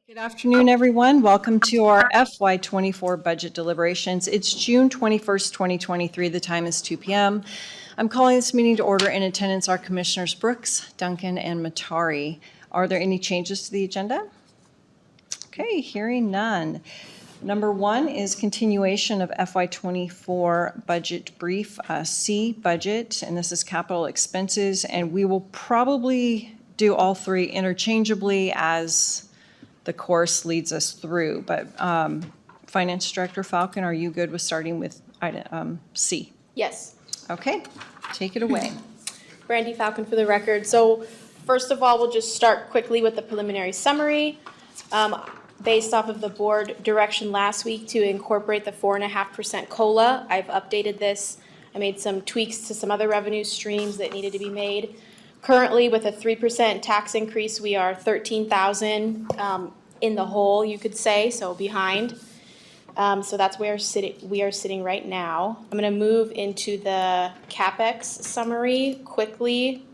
Good afternoon, everyone. Welcome to our FY24 budget deliberations. It's June 21st, 2023. The time is 2 p.m. I'm calling this meeting to order. In attendance are Commissioners Brooks, Duncan, and Matari. Are there any changes to the agenda? Okay, hearing none. Number one is continuation of FY24 budget brief, C budget, and this is capital expenses, and we will probably do all three interchangeably as the course leads us through. But Finance Director Falcon, are you good with starting with item C? Yes. Okay, take it away. Brandy Falcon for the record. So first of all, we'll just start quickly with the preliminary summary. Based off of the board direction last week to incorporate the 4.5% COLA, I've updated this. I made some tweaks to some other revenue streams that needed to be made. Currently, with a 3% tax increase, we are 13,000 in the hole, you could say, so behind. So that's where we are sitting right now. I'm going to move into the CapEx summary quickly.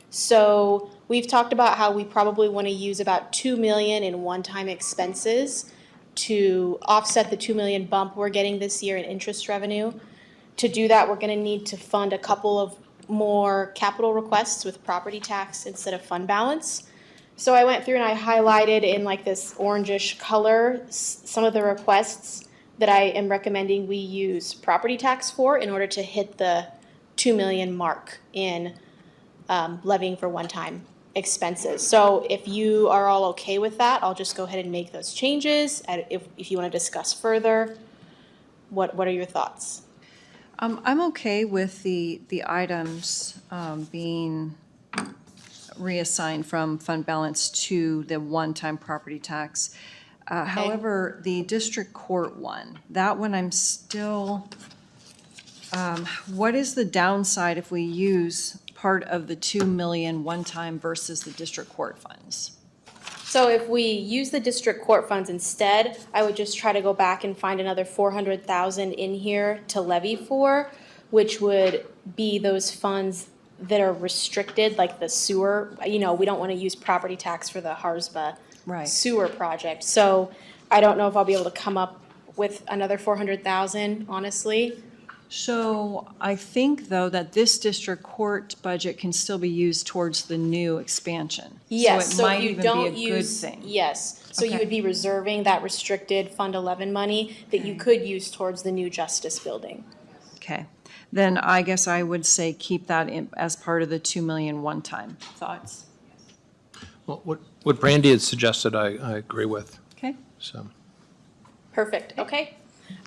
So we've talked about how we probably want to use about $2 million in one-time expenses to offset the $2 million bump we're getting this year in interest revenue. To do that, we're going to need to fund a couple of more capital requests with property tax instead of fund balance. So I went through and I highlighted in like this orangish color some of the requests that I am recommending we use property tax for in order to hit the $2 million mark in levying for one-time expenses. So if you are all okay with that, I'll just go ahead and make those changes. If you want to discuss further, what are your thoughts? I'm okay with the items being reassigned from fund balance to the one-time property tax. Okay. However, the district court one, that one I'm still, what is the downside if we use part of the 2 million one-time versus the district court funds? So if we use the district court funds instead, I would just try to go back and find another 400,000 in here to levy for, which would be those funds that are restricted, like the sewer. You know, we don't want to use property tax for the Harsba sewer project. So I don't know if I'll be able to come up with another 400,000, honestly. So I think, though, that this district court budget can still be used towards the new expansion. Yes, So it might if you even don't be a good thing. Yes, so you Okay. would be reserving that restricted Fund 11 money that you could use towards the new justice building. Okay. Then I guess I would say keep that in as part of the 2 million one-time. Thoughts? Well, what Brandy had suggested, I agree with, Okay. so. Perfect, okay.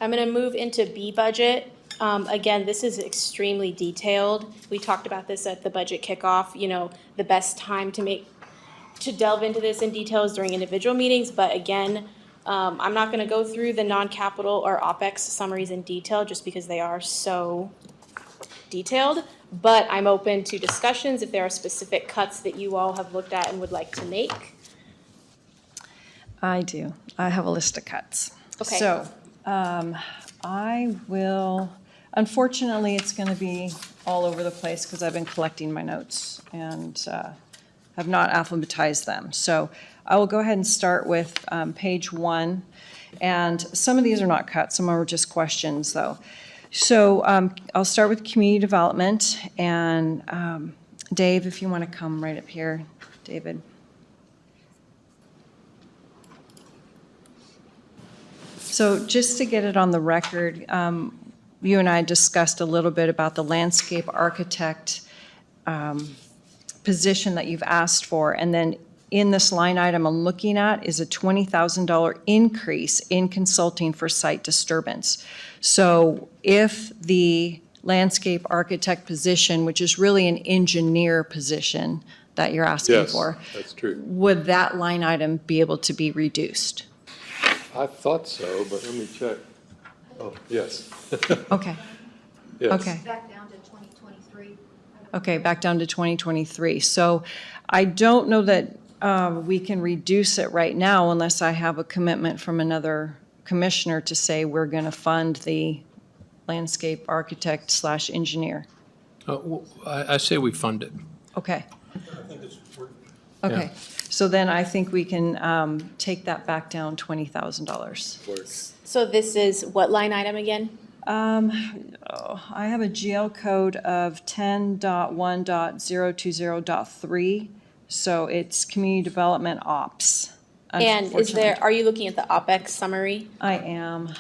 I'm gonna move into B budget. Again, this is extremely detailed. We talked about this at the budget kickoff, you know, the best time to delve into this in detail is during individual meetings, but again, I'm not gonna go through the non-capital or OpEx summaries in detail just because they are so detailed, but I'm open to discussions if there are specific cuts that you all have looked at and would like to make. I do. I have a list of cuts. Okay. So I will, unfortunately, it's going to be all over the place because I've been collecting my notes and have not alphabetized them. So I will go ahead and start with page 1. And some of these are not cuts. Some are just questions, though. So I'll start with community development. And Dave, if you want to come right up here, David. So just to get it on the record, you and I discussed a little bit about the landscape architect position that you've asked for. And then in this line item I'm looking at is a $20,000 increase in consulting for site disturbance. So if the landscape architect position, which is really an engineer position that you're asking for, that's true. would that line item be able to be reduced? I thought so, but let me check. Oh, yes. Okay. Yes. Okay. Back down to 2023. Okay, back down to 2023. So I don't know that we can reduce it right now unless I have a commitment from another commissioner to say we're going to fund the landscape architect / engineer. I say we fund it. Okay. I think it's, Okay, so then I think we can take that back down $20,000. So this is what line item again? I have a GL code of 10.1.020.3, so it's community development ops. And Unfortunately, are you looking at the OpEx summary? I am.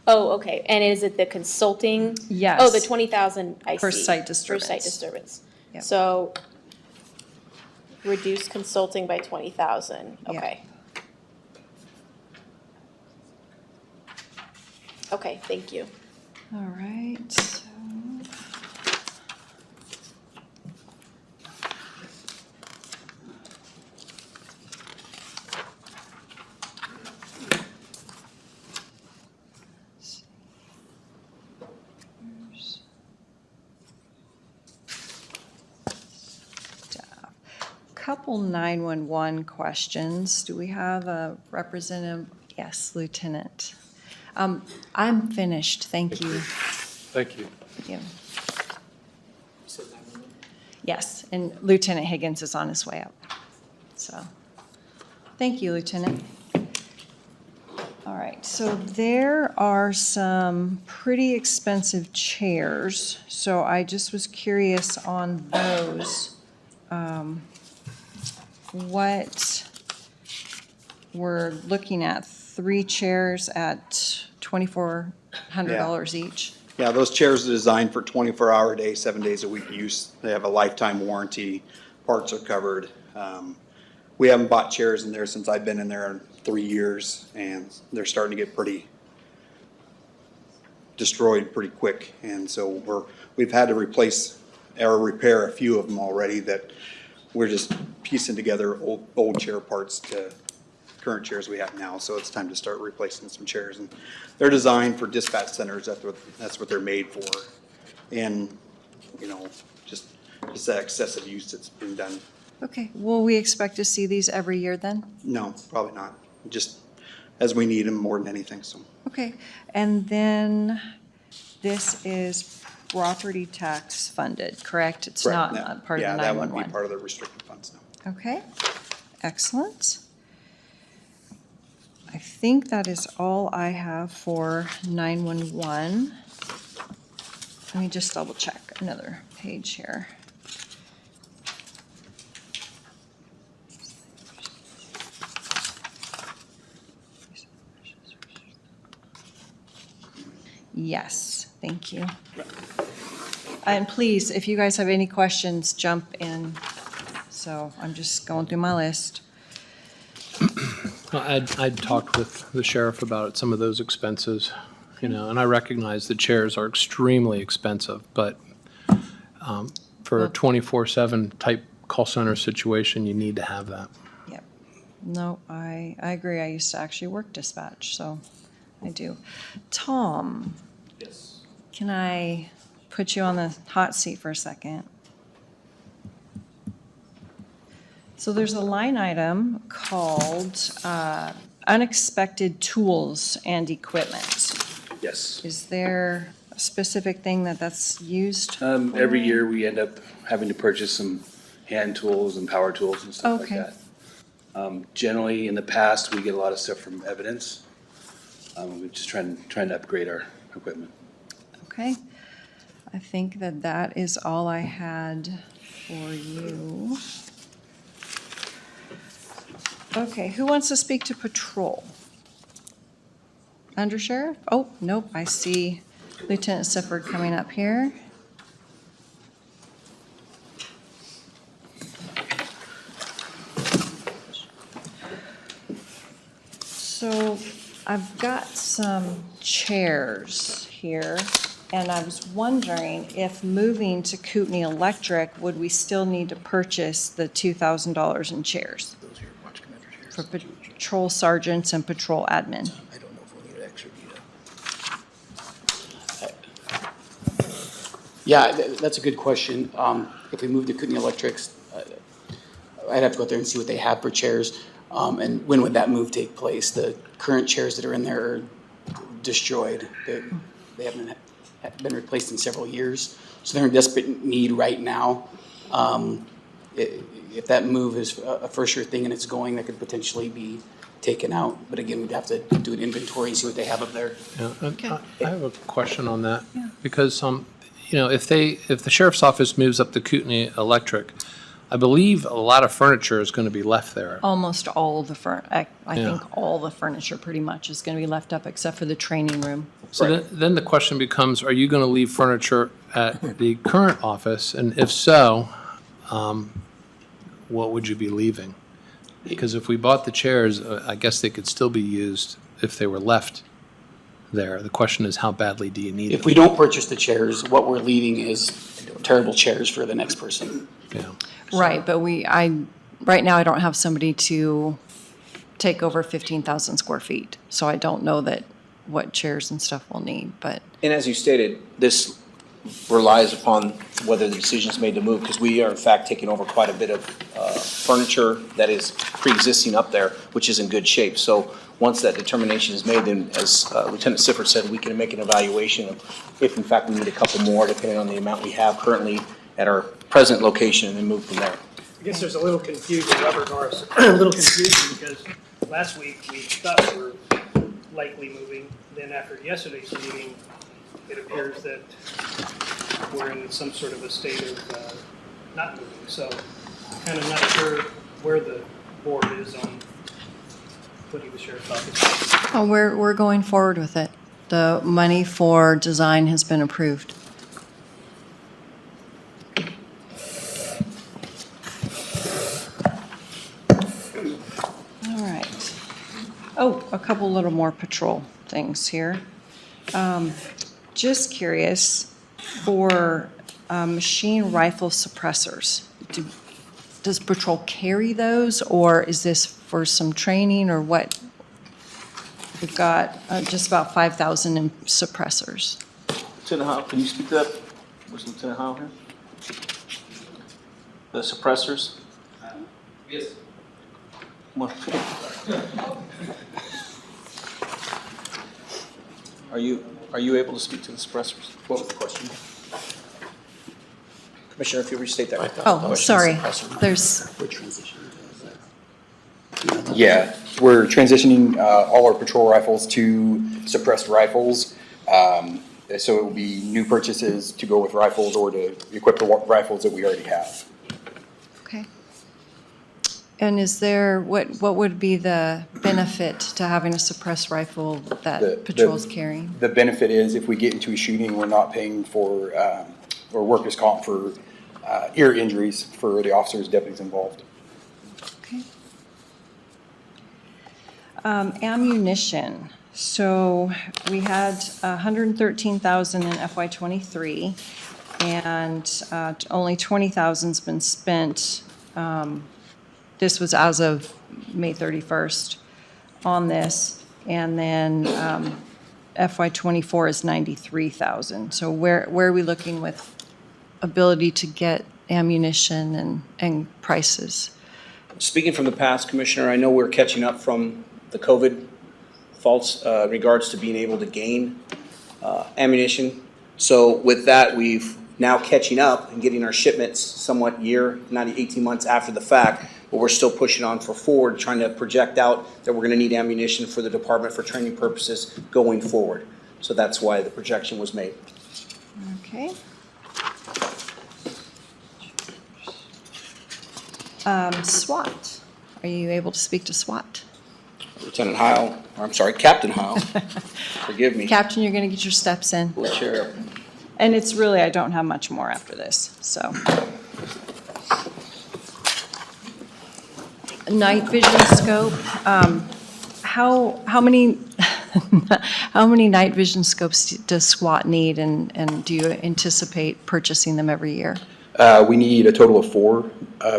Oh, okay, and is it the consulting? Yes. Oh, the 20,000, I see. For site For site disturbance. disturbance. Yep. So reduce consulting by 20,000, Yeah. okay. Okay, thank you. All right, so. Couple 911 questions. Do we have a representative? Yes, Lieutenant. I'm finished, thank you. Thank you. Yeah. Yes, and Lieutenant Higgins is on his way up. So, thank you, Lieutenant. All right, so there are some pretty expensive chairs, so I just was curious on those. What we're looking at, 3 chairs at $2,400 each. Yeah, those chairs are designed for 24-hour a day, 7 days a week use. They have a lifetime warranty, parts are covered. We haven't bought chairs in there since I've been in there in 3 years, and they're starting to get pretty destroyed pretty quick. And so we've had to replace or repair a few of them already that we're just piecing together old chair parts to current chairs we have now, so it's time to start replacing some chairs. And they're designed for dispatch centers, that's what they're made for. And, you know, just that excessive use that's been done. Okay, will we expect to see these every year then? No, probably not, just as we need them more than anything, so. Okay, and then this is property tax funded, correct? It's not part of the 911? Yeah, that wouldn't be part of the restricted funds, no. Okay, excellent. I think that is all I have for 911. Let me just double check another page here. Yes, thank you. And please, if you guys have any questions, jump in. So I'm just going through my list. I'd talked with the sheriff about some of those expenses, and I recognize the chairs are extremely expensive, but for a 24/7 type call center situation, you need to have that. Yep. No, I agree. I used to actually work dispatch, so I do. Tom? Yes. Can I put you on the hot seat for a second? So there's a line item called unexpected tools and equipment. Yes. Is there a specific thing that's used? Every year we end up having to purchase some hand tools and power tools and stuff like Okay. that. Generally, in the past, we get a lot of stuff from Evidence. We're just trying to upgrade our equipment. Okay. I think that is all I had for you. Okay, who wants to speak to patrol? Undersheriff? Oh, nope, I see Lieutenant Sifford coming up here. So I've got some chairs here, and I was wondering if moving to Kootenai Electric, would we still need to purchase the $2,000 in chairs? Those are your watch commander chairs. For patrol sergeants and patrol admin. I don't know if we'll need extra Yeah, that's a good question. If we move to Kootenai Electrics, I'd have to go out there and see what they have for chairs. And when would that move take place? The current chairs that are in there are destroyed. They haven't been replaced in several years. So they're in desperate need right now. If that move is a for sure thing and it's going, that could potentially be taken out. But again, we'd have to do an inventory and see what they have up there. Yeah, and I have a question on that. Because, if the sheriff's office moves up to Kootenai Electric, I believe a lot of furniture is going to be left there. Almost all the I Yeah. think all the furniture pretty much is going to be left up except for the training room. So then the question becomes, are you going to leave furniture at the current office? And if so, what would you be leaving? Because if we bought the chairs, I guess they could still be used if they were left there. The question is, how badly do you need them? If we don't purchase the chairs, what we're leaving is terrible chairs for the next person. Yeah. Right, but right now I don't have somebody to take over 15,000 square feet. So I don't know what chairs and stuff we'll need, but. And as you stated, this relies upon whether the decision is made to move, because we are in fact taking over quite a bit of furniture that is pre-existing up there, which is in good shape. So once that determination is made, then as Lieutenant Sifford said, we can make an evaluation of if in fact we need a couple more, depending on the amount we have currently at our present location, and then move from there. I guess there's a little confusion, Robert Norris, a little confusion because last week we thought we were likely moving. Then after yesterday's meeting, it appears that we're in some sort of a state of not moving. So kind of not sure where the board is on putting the sheriff's office. Oh, we're going forward with it. The money for design has been approved. All right. Oh, a couple little more patrol things here. Just curious, for machine rifle suppressors, does patrol carry those, or is this for some training, or what? We've got just about 5,000 in suppressors. Lieutenant Howe, can you speak to that? Was Lieutenant Howe here? The suppressors? Yes. Come on. Are you able to speak to the suppressors? What was the question? Commissioner, if you restate that. Oh, sorry. There's, Yeah, we're transitioning all our patrol rifles to suppressed rifles. So it will be new purchases to go with rifles or to equip the rifles that we already have. okay. And is there, what would be the benefit to having a suppressed rifle that patrol's carrying? The benefit is if we get into a shooting, we're not paying for, or workers' comp for ear injuries for the officers, deputies involved. Okay. Ammunition. So we had 113,000 in FY23, and only 20,000's been spent. This was as of May 31st on this, and then FY24 is 93,000. So where are we looking with ability to get ammunition and prices? Speaking from the past, Commissioner, I know we're catching up from the COVID faults in regards to being able to gain ammunition. So with that, we've now catching up and getting our shipments somewhat not 18 months after the fact, but we're still pushing on for forward, trying to project out that we're going to need ammunition for the department for training purposes going forward. So that's why the projection was made. Okay. SWAT. Are you able to speak to SWAT? Lieutenant Heil, or I'm sorry, Captain Heil, forgive me. Captain, you're going to get your steps in. Chair. And it's really, I don't have much more after this, so. Night vision scope, how many, how many night vision scopes does SWAT need, and do you anticipate purchasing them every year? We need a total of 4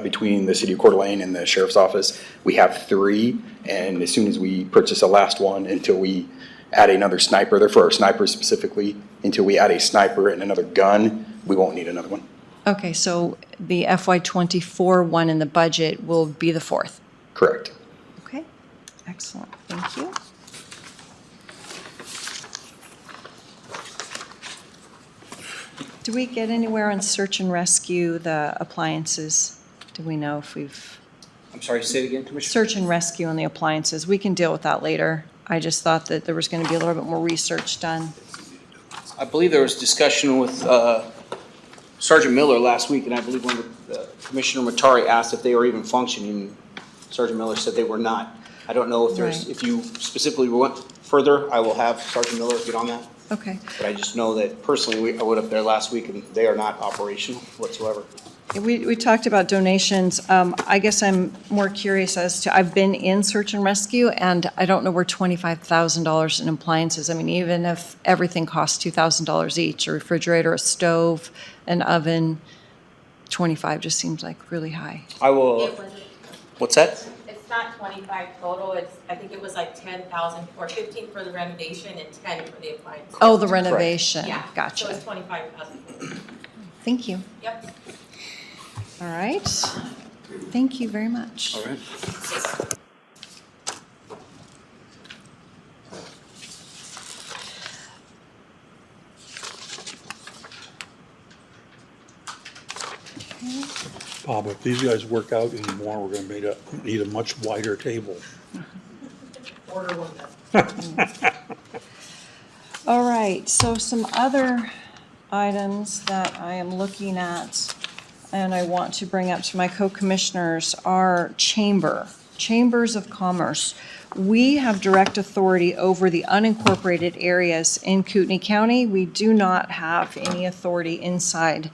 between the city of Coeur d'Alene and the sheriff's office. We have 3, and as soon as we purchase the last one, until we add another sniper, they're for our snipers specifically, until we add a sniper and another gun, we won't need another one. Okay, so the FY24 one in the budget will be the 4th? Correct. Okay, excellent, thank you. Do we get anywhere on search and rescue, the appliances? Do we know if we've, I'm sorry, say it again, Commissioner? search and rescue on the appliances? We can deal with that later. I just thought that there was going to be a little bit more research done. I believe there was discussion with Sergeant Miller last week, and I believe when Commissioner Matari asked if they were even functioning, Sergeant Miller said they were not. I don't know if there's, Right. if you specifically went further, I will have Sergeant Miller get on that. Okay. But I just know that personally, I went up there last week, and they are not operational whatsoever. We talked about donations. I guess I'm more curious as to, I've been in search and rescue, and I don't know where $25,000 in appliances. I mean, even if everything costs $2,000 each, a refrigerator, a stove, an oven, 25 just seems like really high. I will, It wasn't, what's that? it's not 25 total, it's, I think it was like 10,000 or 15 for the renovation and 10 for the appliance. Oh, the renovation. Yeah. So Gotcha. it's 25,000. Thank you. Yep. All right. Thank you very much. All right. Bob, if these guys work out anymore, we're gonna need a much wider table. Order one then. All right, so some other items that I am looking at and I want to bring up to my co-commissioners are chambers of commerce. We have direct authority over the unincorporated areas in Kootenai County. We do not have any authority inside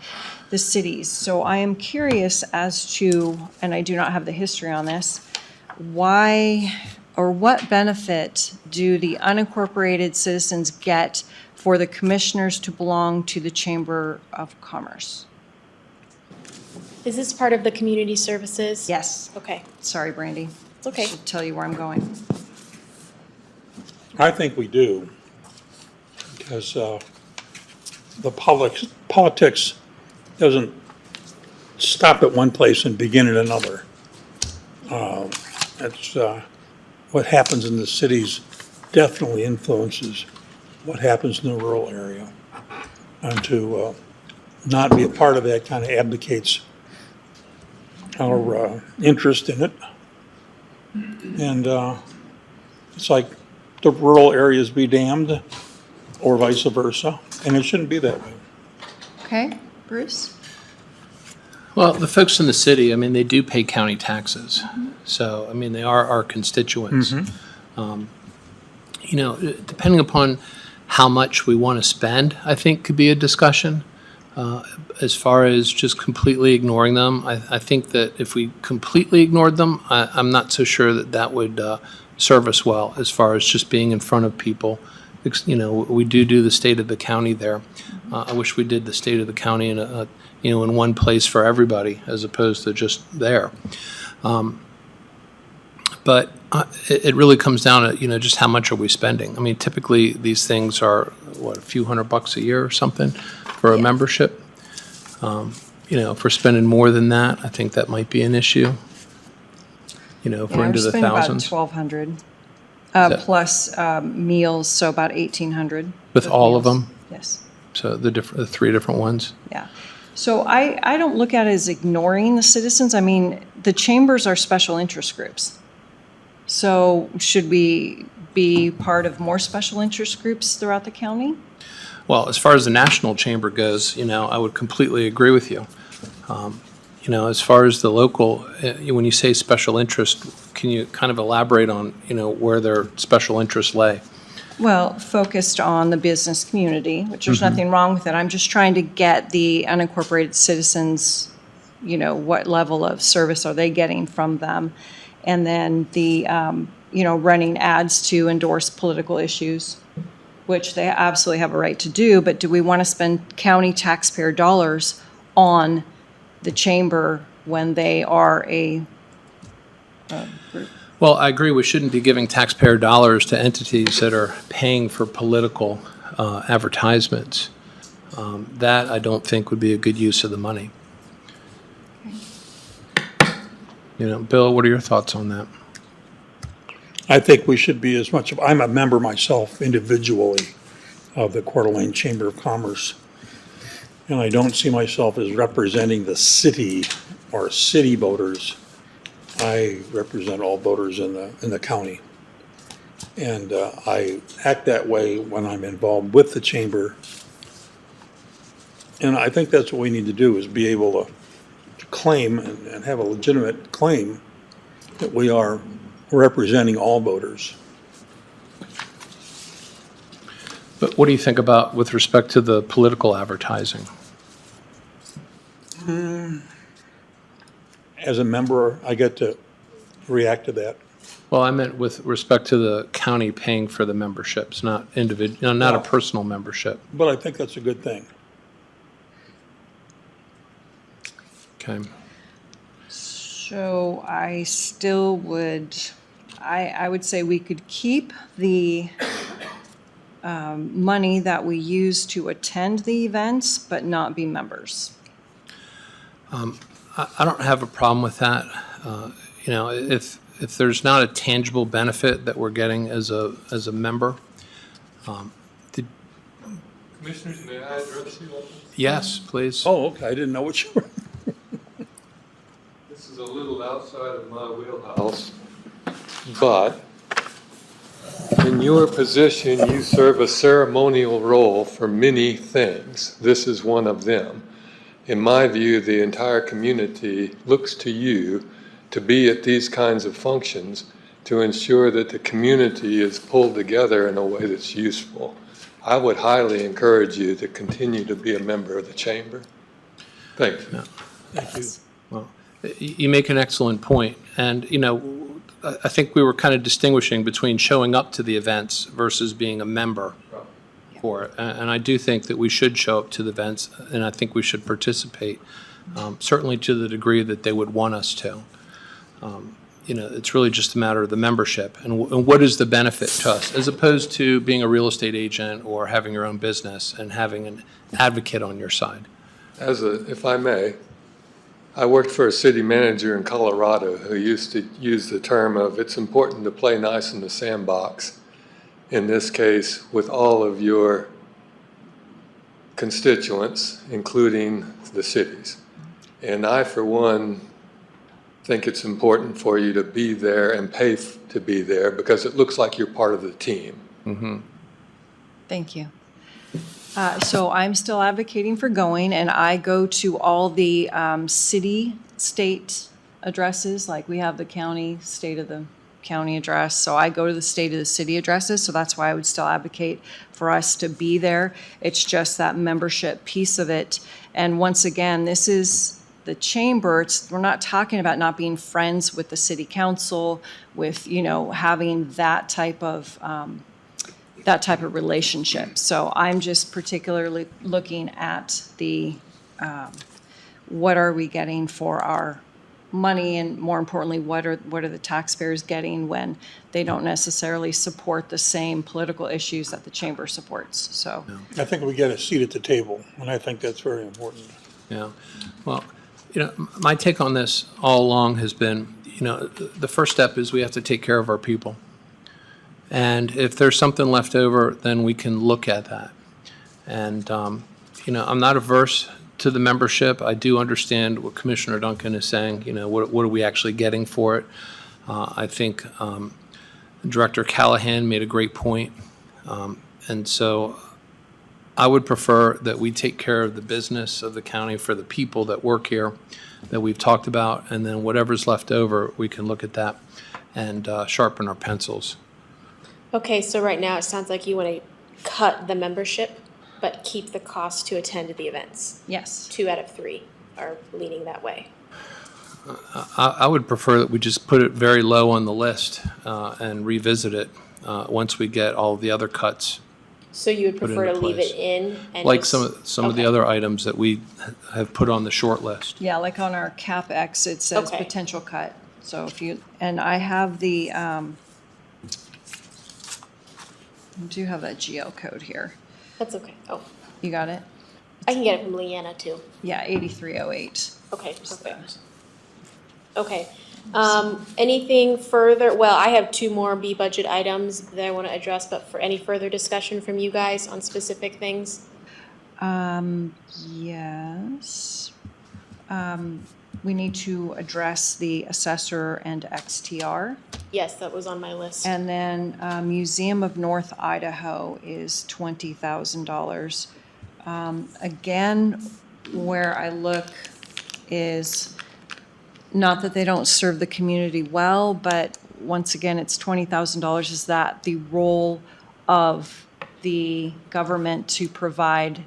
the cities. So I am curious as to, and I do not have the history on this, why or what benefit do the unincorporated citizens get for the commissioners to belong to the Chamber of Commerce? Is this part of the community services? Yes. Okay, Sorry, Brandy. it's okay. Should tell you where I'm going. I think we do, because the politics doesn't stop at one place and begin at another. That's what happens in the cities definitely influences what happens in the rural area. And to not be a part of that kind of abdicates our interest in it. And it's like the rural areas be damned, or vice versa, and it shouldn't be that way. Okay, Bruce? Well, the folks in the city, I mean, they do pay county taxes. So, I mean, they are our constituents. You know, depending upon how much we want to spend, I think could be a discussion. As far as just completely ignoring them, I think that if we completely ignored them, I'm not so sure that that would serve us well as far as just being in front of people. You know, we do the state of the county there. I wish we did the state of the county in a you know, in one place for everybody as opposed to just there. But it really comes down to, you know, just how much are we spending? I mean, typically these things are, what, a few $100 a year or something for a membership? You know, if we're spending more than that, I think that might be an issue. You know, if we're into the thousands. About $1,200, that- plus meals, so about $1,800. With all of meals. them? Yes, So the three different ones? yeah. So I don't look at it as ignoring the citizens. I mean, the chambers are special interest groups. So should we be part of more special interest groups throughout the county? Well, as far as the national chamber goes, you know, I would completely agree with you. You know, as far as the local, when you say special interest, can you kind of elaborate on, you know, where their special interests lay? Well, focused on the business community, which there's nothing wrong with it. I'm just trying to get the unincorporated citizens, you know, what level of service are they getting from them? And then the, you know, running ads to endorse political issues, which they absolutely have a right to do, but do we want to spend county taxpayer dollars on the chamber when they are a group? Well, I agree, we shouldn't be giving taxpayer dollars to entities that are paying for political advertisements. That, I don't think, would be a good use of the money. You know, Bill, what are your thoughts on that? I think we should be as much, I'm a member myself individually of the Coeur d'Alene Chamber of Commerce. And I don't see myself as representing the city or city voters. I represent all voters in the county. And I act that way when I'm involved with the chamber. And I think that's what we need to do, is be able to claim and have a legitimate claim that we are representing all voters. But what do you think about with respect to the political advertising? As a member, I get to react to that. Well, I meant with respect to the county paying for the memberships, not individual, not a personal membership. But I think that's a good thing. Okay. So I still would, I would say we could keep the money that we use to attend the events, but not be members. I don't have a problem with that. You know, if there's not a tangible benefit that we're getting as a member. Commissioners, may I address you on this? Yes, please. Oh, okay, I didn't know what you were. This is a little outside of my wheelhouse, but in your position, you serve a ceremonial role for many things. This is one of them. In my view, the entire community looks to you to be at these kinds of functions to ensure that the community is pulled together in a way that's useful. I would highly encourage you to continue to be a member of the chamber. Thank you. Thank you. Well, you make an excellent point. And, you know, I think we were kind of distinguishing between showing up to the events versus being a member for it. And I do think that we should show up to the events, and I think we should participate, certainly to the degree that they would want us to. You know, it's really just a matter of the membership and what is the benefit to us, as opposed to being a real estate agent or having your own business and having an advocate on your side. If I may, I worked for a city manager in Colorado who used to use the term of it's important to play nice in the sandbox, in this case with all of your constituents, including the cities. And I, for one, think it's important for you to be there and pay to be there because it looks like you're part of the team. Mm-hmm. Thank you. So I'm still advocating for going, and I go to all the city, state addresses, like we have the county, state of the county address. So I go to the state of the city addresses, so that's why I would still advocate for us to be there. It's just that membership piece of it. And once again, this is the chamber. We're not talking about not being friends with the city council, with, you know, having that type of relationship. So I'm just particularly looking at the, what are we getting for our money, and more importantly, what are the taxpayers getting when they don't necessarily support the same political issues that the chamber supports, so. I think we get a seat at the table, and I think that's very important. Yeah. Well, you know, my take on this all along has been, you know, the first step is we have to take care of our people. And if there's something left over, then we can look at that. And, you know, I'm not averse to the membership. I do understand what Commissioner Duncan is saying, you know, what are we actually getting for it? I think Director Callahan made a great point. And so I would prefer that we take care of the business of the county for the people that work here that we've talked about, and then whatever's left over, we can look at that and sharpen our pencils. Okay, so right now it sounds like you want to cut the membership, but keep the cost to attend the events. Yes. 2 out of 3 are leaning that way. I would prefer that we just put it very low on the list and revisit it once we get all the other cuts. So you would Put prefer to into leave place. it in and Like just- some of the okay. other items that we have put on the short list. Yeah, like on our CapEx, it says Okay. potential cut. So if you, and I have the, I do have that GL code here. That's okay. Oh, You got it? I can get it from Leanna too. Yeah, 8308. Okay, perfect. Okay. Anything further? Well, I have 2 more B budget items that I want to address, but for any further discussion from you guys on specific things? Yes. We need to address the assessor and XTR. Yes, that was on my list. And then Museum of North Idaho is $20,000. Again, where I look is not that they don't serve the community well, but once again, it's $20,000. Is that the role of the government to provide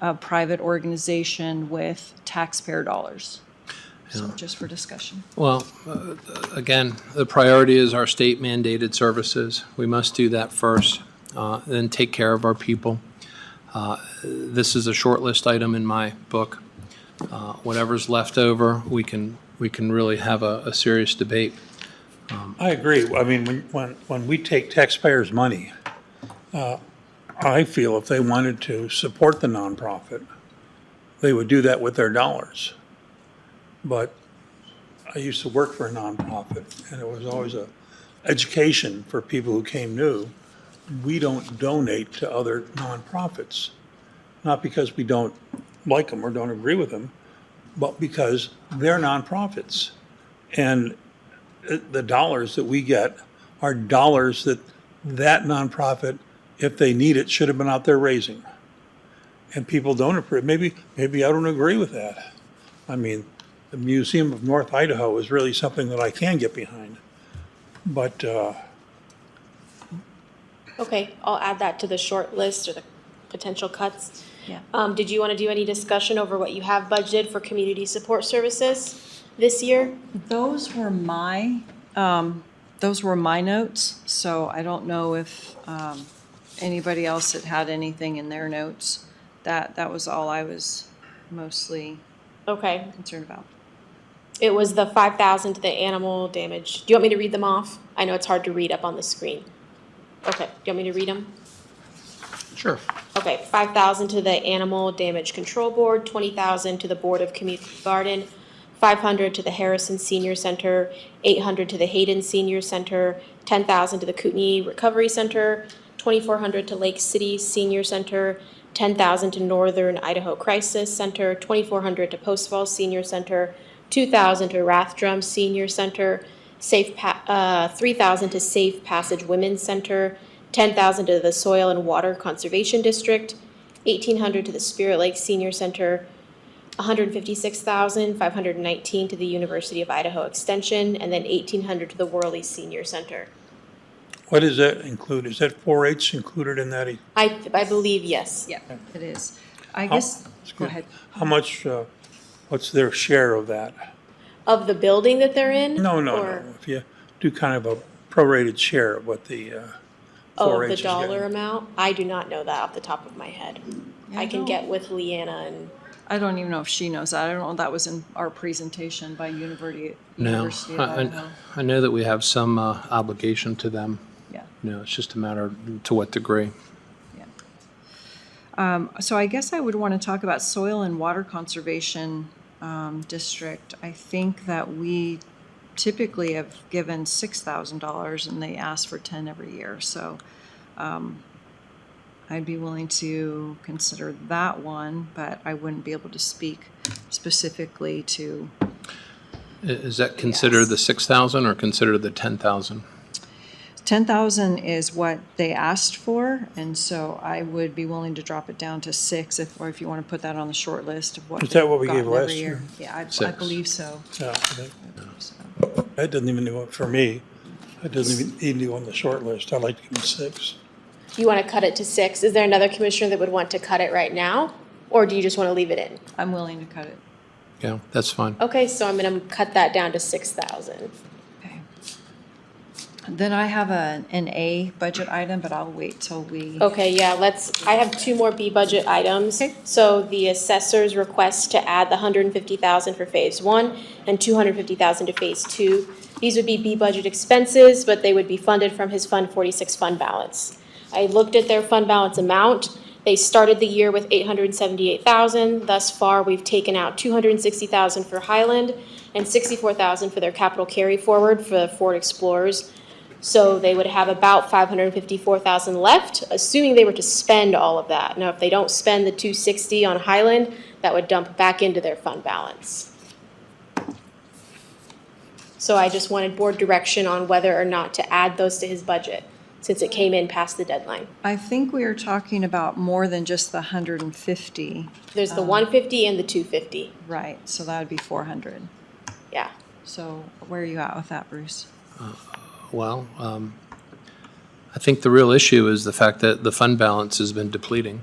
a private organization with taxpayer dollars? So just for discussion. Well, again, the priority is our state mandated services. We must do that first, then take care of our people. This is a short list item in my book. Whatever's left over, we can really have a serious debate. I agree. I mean, when we take taxpayers' money, I feel if they wanted to support the nonprofit, they would do that with their dollars. But I used to work for a nonprofit, and it was always a education for people who came new. We don't donate to other nonprofits, not because we don't like them or don't agree with them, but because they're nonprofits. And the dollars that we get are dollars that nonprofit, if they need it, should have been out there raising. And people don't approve. Maybe I don't agree with that. I mean, the Museum of North Idaho is really something that I can get behind. But Okay, I'll add that to the short list or the potential cuts. Yeah. Did you want to do any discussion over what you have budgeted for community support services this year? Those were my notes, so I don't know if anybody else had anything in their notes. That was all I was mostly Okay, concerned about. it was the 5,000 to the animal damage. Do you want me to read them off? I know it's hard to read up on the screen. Okay, do you want me to read them? Sure. Okay, 5,000 to the Animal Damage Control Board, 20,000 to the Board of Community Garden, 500 to the Harrison Senior Center, 800 to the Hayden Senior Center, 10,000 to the Kootenai Recovery Center, 2,400 to Lake City Senior Center, 10,000 to Northern Idaho Crisis Center, 2,400 to Post Falls Senior Center, 2,000 to Rathdrum Senior Center, 3,000 to Safe Passage Women's Center, 10,000 to the Soil and Water Conservation District, 1,800 to the Spirit Lake Senior Center, 156,519 to the University of Idaho Extension, and then 1,800 to the Worley Senior Center. what does that include? Is that 4-H included in that? I believe yes. Yeah, it is. I guess, go Excuse me. ahead. How much, what's their share of that? Of the building that they're in? No. Or- If you do kind of a prorated share of what the 4-H Oh, the is dollar getting. amount? I do not know that off the top of my head. Yeah, I can don't- get with Leanna and, I don't even know if she knows that. I don't know if that was in our presentation by University No, of Idaho. I know that we have some obligation to them. Yeah. It's just a matter to what degree. So I guess I would want to talk about Soil and Water Conservation District. I think that we typically have given $6,000 and they ask for 10 every year. So I'd be willing to consider that one, but I wouldn't be able to speak specifically to, Is that considered Yes. the 6,000 or considered the 10,000? 10,000 is what they asked for, and so I would be willing to drop it down to 6 or if you want to put that on the short list of what. Is that what we they've gave gotten last every year? Yeah, I 6. believe so. Yeah, So, that doesn't even do it for me. That doesn't even do on the short list. I'd like to give them 6. you want to cut it to 6? Is there another commissioner that would want to cut it right now? Or do you just want to leave it in? I'm willing to cut it. Yeah, that's fine. Okay, so I'm going to cut that down to 6,000. Okay. Then I have an A budget item, but I'll wait till we. Okay, yeah, I have 2 more B budget items. So the assessor's request to add the 150,000 for phase 1 and 250,000 to phase 2. These would be B budget expenses, but they would be funded from his Fund 46 fund balance. I looked at their fund balance amount. They started the year with 878,000. Thus far, we've taken out 260,000 for Highland and 64,000 for their capital carry forward for the Ford Explorers. So they would have about 554,000 left, assuming they were to spend all of that. Now, if they don't spend the 260 on Highland, that would dump back into their fund balance. So I just wanted board direction on whether or not to add those to his budget, since it came in past the deadline. I think we are talking about more than just the 150. There's the 150 and the 250, Right, so that would be 400. yeah. So where are you at with that, Bruce? Well, I think the real issue is the fact that the fund balance has been depleting,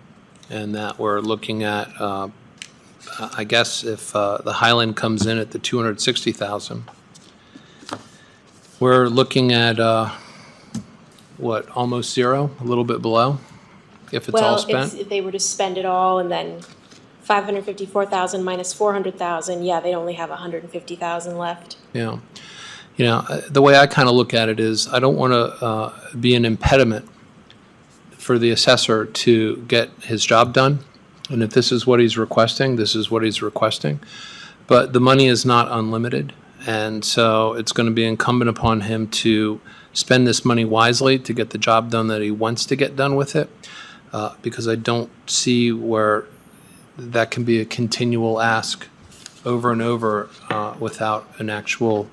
and that we're looking at, I guess if the Highland comes in at the 260,000, we're looking at, what, almost zero, a little bit below, if it's all spent? Well, if they were to spend it all and then 554,000 minus 400,000, yeah, they'd only have 150,000 left. Yeah. You know, the way I kind of look at it is I don't want to be an impediment for the assessor to get his job done. And if this is what he's requesting, this is what he's requesting. But the money is not unlimited. And so it's going to be incumbent upon him to spend this money wisely to get the job done that he wants to get done with it. Because I don't see where that can be a continual ask over and over without an actual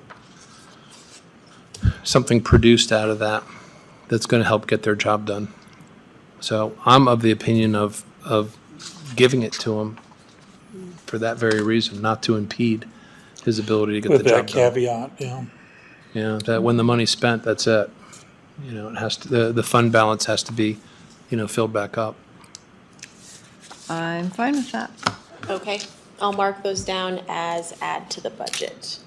something produced out of that that's going to help get their job done. So I'm of the opinion of giving it to him for that very reason, not to impede his ability to get With the job that done. caveat, yeah. Yeah, that when the money's spent, that's it. You know, it has to, the fund balance has to be, you know, filled back up. I'm fine with that. Okay, I'll mark those down as add to the budget.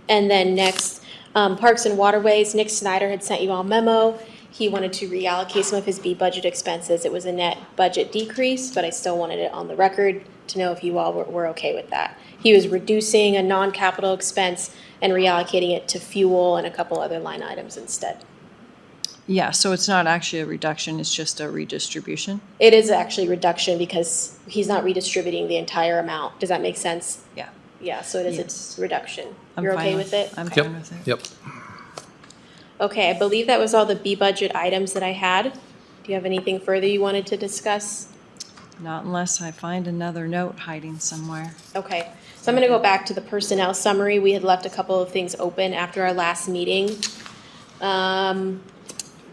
And then next, Parks and Waterways, Nick Snyder had sent you all a memo. He wanted to reallocate some of his B budget expenses. It was a net budget decrease, but I still wanted it on the record to know if you all were okay with that. He was reducing a non-capital expense and reallocating it to fuel and a couple other line items instead. Yeah, so it's not actually a reduction, it's just a redistribution? It is actually a reduction because he's not redistributing the entire amount. Does that make sense? Yeah. Yeah, so it is Yes. a reduction. I'm You're fine okay with it? I'm Yep, fine with it. yep. Okay, I believe that was all the B budget items that I had. Do you have anything further you wanted to discuss? Not unless I find another note hiding somewhere. Okay, so I'm gonna go back to the personnel summary. We had left a couple of things open after our last meeting.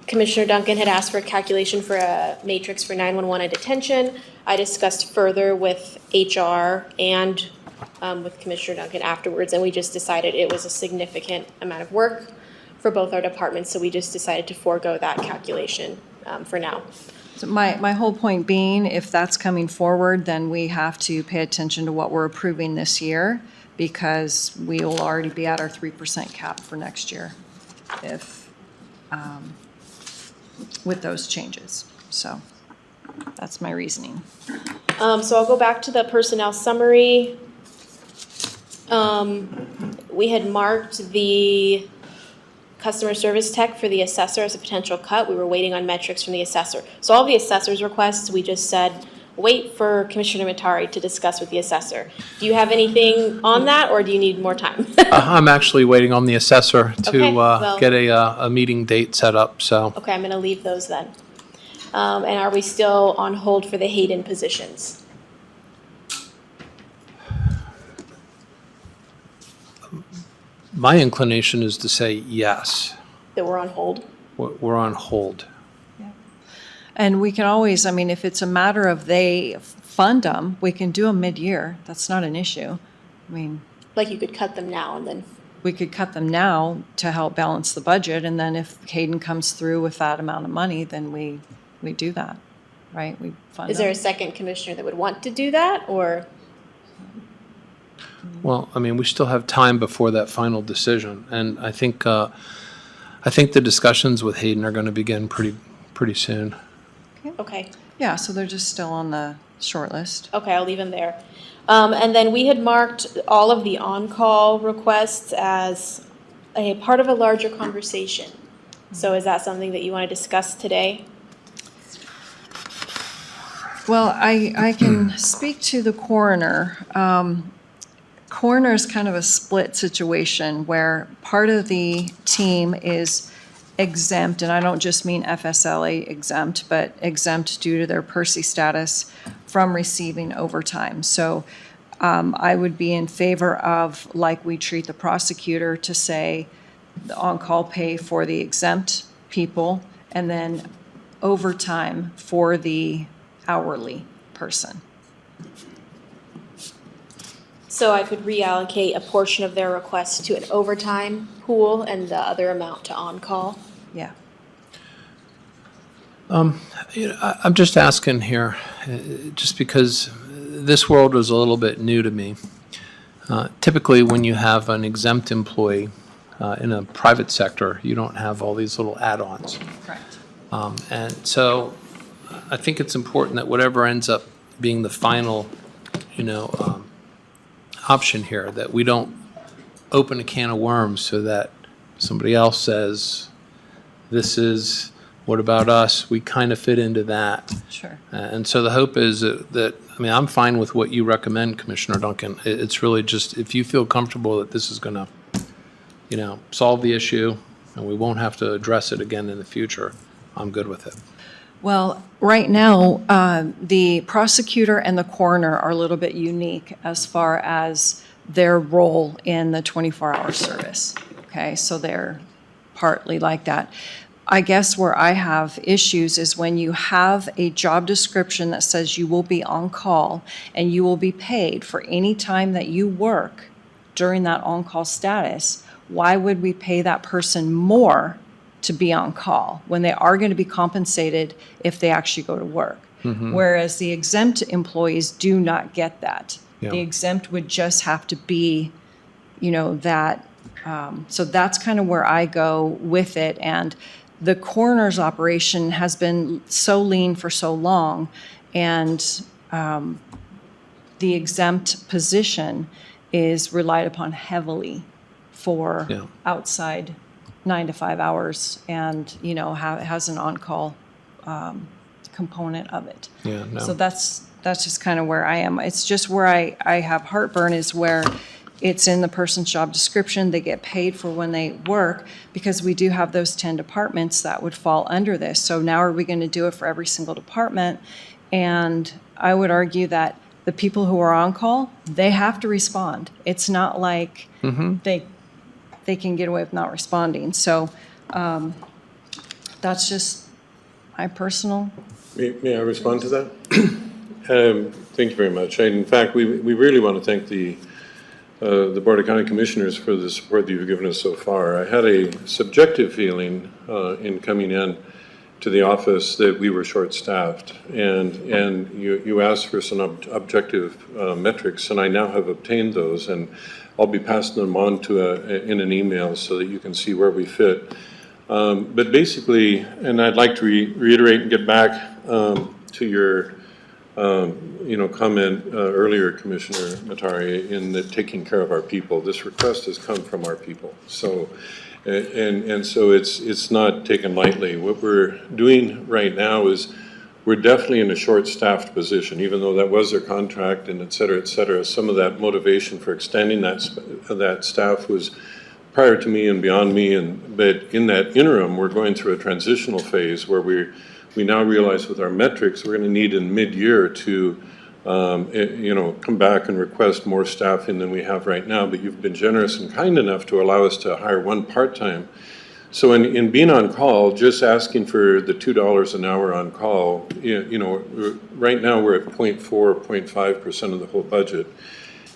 Commissioner Duncan had asked for a calculation for a matrix for 911 and detention. I discussed further with HR and with Commissioner Duncan afterwards, and we just decided it was a significant amount of work for both our departments, so we just decided to forego that calculation for now. So my whole point being, if that's coming forward, then we have to pay attention to what we're approving this year, because we will already be at our 3% cap for next year if, with those changes. So that's my reasoning. So I'll go back to the personnel summary. We had marked the customer service tech for the assessor as a potential cut. We were waiting on metrics from the assessor. So all the assessor's requests, we just said, wait for Commissioner Matari to discuss with the assessor. Do you have anything on that, or do you need more time? I'm actually waiting on the assessor to Okay, well- get a meeting date set up, so. Okay, I'm gonna leave those then. And are we still on hold for the Hayden positions? My inclination is to say yes, That we're on hold? we're on hold. And we can always, I mean, if it's a matter of they fund them, we can do them mid-year. That's not an issue. I mean, Like you could cut them now and then, we could cut them now to help balance the budget, and then if Hayden comes through with that amount of money, then we do that, right? We fund is there a them. second commissioner that would want to do that, or? Well, I mean, we still have time before that final decision, and I think the discussions with Hayden are going to begin pretty soon. Okay. Yeah, so they're just still on the short list. Okay, I'll leave them there. And then we had marked all of the on-call requests as a part of a larger conversation. So is that something that you want to discuss today? Well, I can speak to the coroner. Coroner is kind of a split situation where part of the team is exempt, and I don't just mean FSLA exempt, but exempt due to their PERSI status from receiving overtime. So I would be in favor of, like we treat the prosecutor, to say the on-call pay for the exempt people and then overtime for the hourly person. So I could reallocate a portion of their request to an overtime pool and the other amount to on-call. Yeah. I'm just asking here, just because this world was a little bit new to me. Typically, when you have an exempt employee in a private sector, you don't have all these little add-ons. Correct. And so I think it's important that whatever ends up being the final, option here, that we don't open a can of worms so that somebody else says, this is, what about us? We kind of fit into that. Sure. And so the hope is that, I'm fine with what you recommend, Commissioner Duncan. It's really just, if you feel comfortable that this is going to, solve the issue and we won't have to address it again in the future, I'm good with it. Well, right now, the prosecutor and the coroner are a little bit unique as far as their role in the 24-hour service. Okay, so they're partly like that. I guess where I have issues is when you have a job description that says you will be on call and you will be paid for any time that you work during that on-call status. Why would we pay that person more to be on call when they are going to be compensated if they actually go to work? Whereas the exempt employees do not get that. Yeah. The exempt would just have to be, that. So that's kind of where I go with it. And the coroner's operation has been so lean for so long, and the exempt position is relied upon heavily for Yeah. outside 9 to 5 hours, and has an on-call component of it. Yeah, no. So that's just kind of where I am. It's just where I have heartburn is where it's in the person's job description, they get paid for when they work, because we do have those 10 departments that would fall under this. So now are we going to do it for every single department? And I would argue that the people who are on call, they have to respond. It's not like they can get away with not responding. So that's just my personal. May I respond to that? Thank you very much. And in fact, we really want to thank the Board of County Commissioners for the support that you've given us so far. I had a subjective feeling in coming in to the office that we were short-staffed, and you asked for some objective metrics, and I now have obtained those, and I'll be passing them on in an email so that you can see where we fit. But basically, and I'd like to reiterate and get back to your comment earlier, Commissioner Matari, in the taking care of our people. This request has come from our people. So, and so it's not taken lightly. What we're doing right now is we're definitely in a short-staffed position, even though that was their contract and et cetera, et cetera. Some of that motivation for extending that staff was prior to me and beyond me. But in that interim, we're going through a transitional phase where we now realize with our metrics, we're going to need in mid-year to, come back and request more staffing than we have right now. But you've been generous and kind enough to allow us to hire one part-time. So in being on call, just asking for the $2 an hour on call, right now we're at 0.5% of the whole budget.